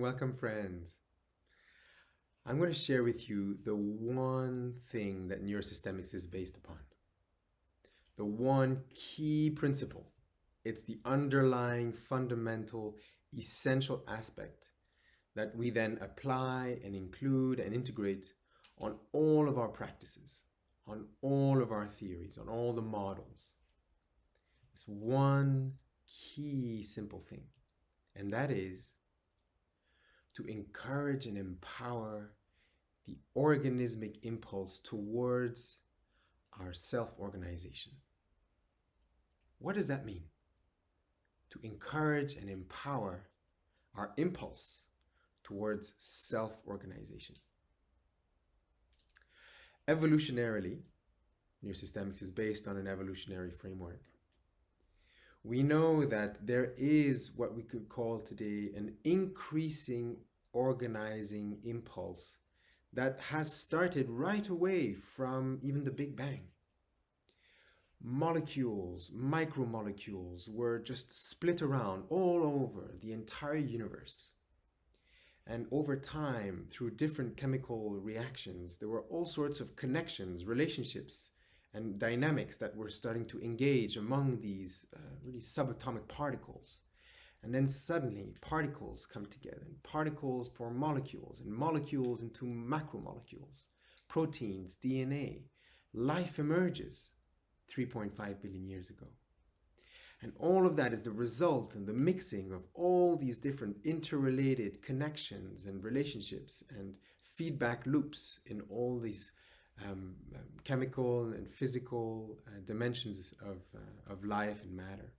welcome friends. I'm going to share with you the one thing that Neurosystemics is based upon. The one key principle. It's the underlying, fundamental, essential aspect that we then apply and include and integrate on all of our practices, on all of our theories, on all the models. It's one key simple thing, and that is to encourage and empower the organismic impulse towards our self-organization. What does that mean? To encourage and empower our impulse towards self-organization. Evolutionarily, Neurosystemics is based on an evolutionary framework. We know that there is what we could call today an increasing organizing impulse that has started right away from even the Big Bang. Molecules, micromolecules were just split around all over the entire universe. And over time, through different chemical reactions, there were all sorts of connections, relationships, and dynamics that were starting to engage among these really subatomic particles. And then suddenly particles come together, and particles form molecules, and molecules into macromolecules, proteins, DNA. Life emerges 3.5 billion years ago. And all of that is the result and the mixing of all these different interrelated connections and relationships and feedback loops in all these chemical and physical dimensions of life and matter.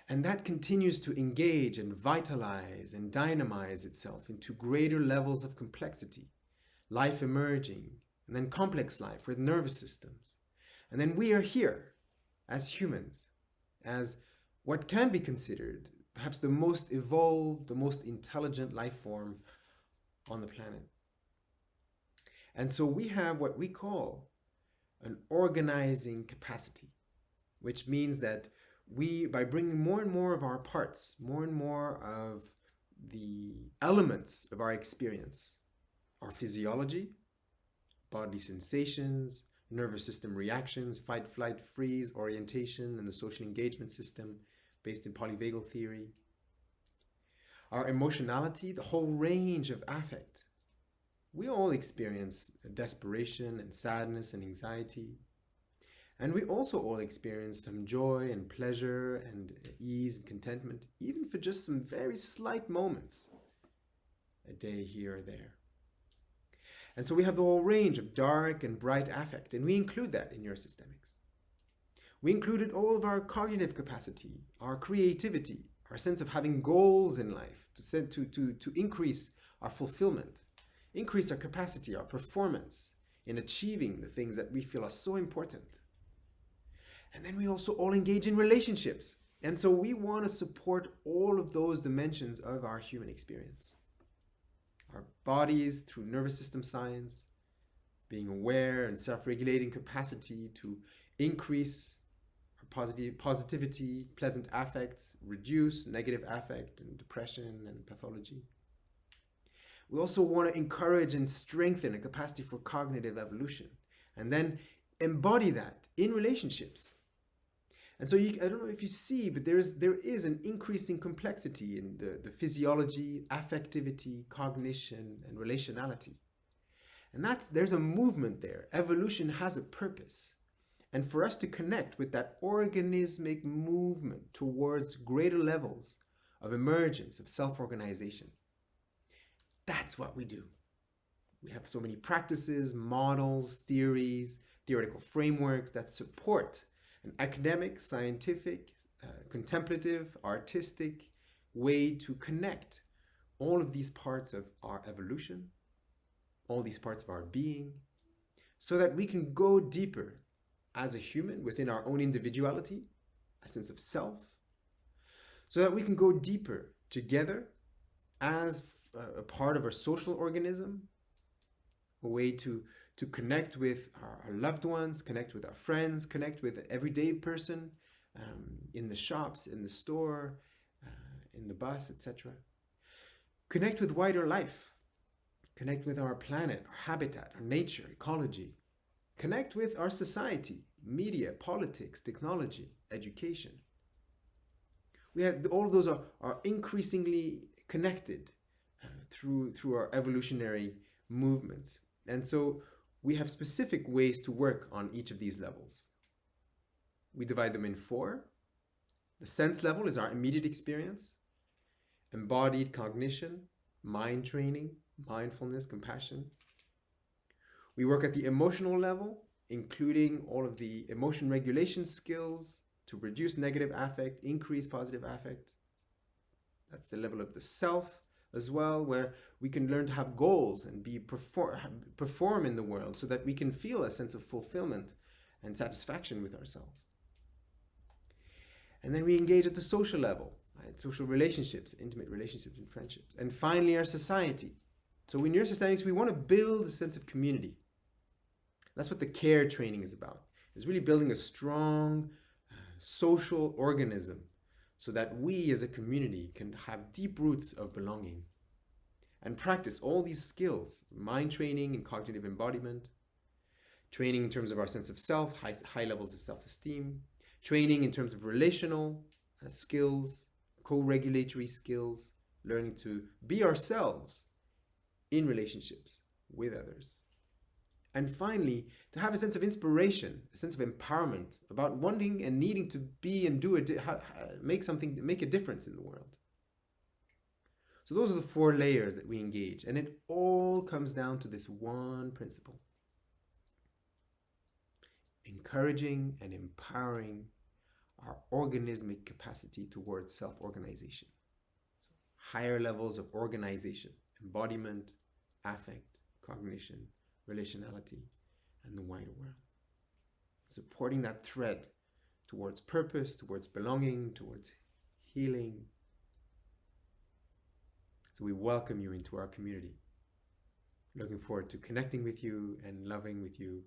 And that continues to engage and vitalize and dynamize itself into greater levels of complexity, life emerging, and then complex life with nervous systems. And then we are here as humans, as what can be considered perhaps the most evolved, the most intelligent life form on the planet. And so we have what we call an organizing capacity, which means that we, by bringing more and more of our parts, more and more of the elements of our experience, our physiology, bodily sensations, nervous system reactions, fight, flight, freeze, orientation, and the social engagement system based in polyvagal theory, our emotionality, the whole range of affect. We all experience desperation and sadness and anxiety. And we also all experience some joy and pleasure and ease and contentment, even for just some very slight moments, a day here or there. And so we have the whole range of dark and bright affect, and we include that in Neurosystemics. We included all of our cognitive capacity, our creativity, our sense of having goals in life, to increase our fulfillment, increase our capacity, our performance in achieving the things that we feel are so important. And then we also all engage in relationships. And so we want to support all of those dimensions of our human experience. Our bodies through nervous system science, being aware and self-regulating capacity to increase our positivity, pleasant affects, reduce negative affect and depression and pathology. We also want to encourage and strengthen a capacity for cognitive evolution, and then embody that in relationships. And so I don't know if you see, but there is an increasing complexity in the physiology, affectivity, cognition, and relationality. And there's a movement there. Evolution has a purpose. And for us to connect with that organismic movement towards greater levels of emergence, of self-organization, that's what we do. We have so many practices, models, theories, theoretical frameworks that support an academic, scientific, contemplative, artistic way to connect all of these parts of our evolution, all these parts of our being, so that we can go deeper as a human within our own individuality, a sense of self, so that we can go deeper together as a part of our social organism, a way to connect with our loved ones, connect with our friends, connect with an everyday person in the shops, in the store, in the bus, etc. Connect with wider life. Connect with our planet, our habitat, our nature, ecology. Connect with our society, media, politics, technology, education. All of those are increasingly connected through our evolutionary movements. And so we have specific ways to work on each of these levels. We divide them in 4. The sense level is our immediate experience. Embodied cognition, mind training, mindfulness, compassion. We work at the emotional level, including all of the emotion regulation skills to reduce negative affect, increase positive affect. That's the level of the self as well, where we can learn to have goals and perform in the world so that we can feel a sense of fulfillment and satisfaction with ourselves. And then we engage at the social level, right? Social relationships, intimate relationships and friendships. And finally, our society. So in neurosystemics, we want to build a sense of community. That's what the care training is about. It's really building a strong social organism so that we as a community can have deep roots of belonging and practice all these skills, mind training and cognitive embodiment, training in terms of our sense of self, high levels of self-esteem, training in terms of relational skills, co-regulatory skills, learning to be ourselves in relationships with others. And finally, to have a sense of inspiration, a sense of empowerment about wanting and needing to be and do make a difference in the world. So those are the 4 layers that we engage, and it all comes down to this one principle: encouraging and empowering our organismic capacity towards self-organization. So higher levels of organization, embodiment, affect, cognition, relationality, and the wider world. Supporting that thread towards purpose, towards belonging, towards healing. So we welcome you into our community. Looking forward to connecting with you and loving with you.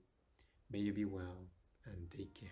May you be well and take care.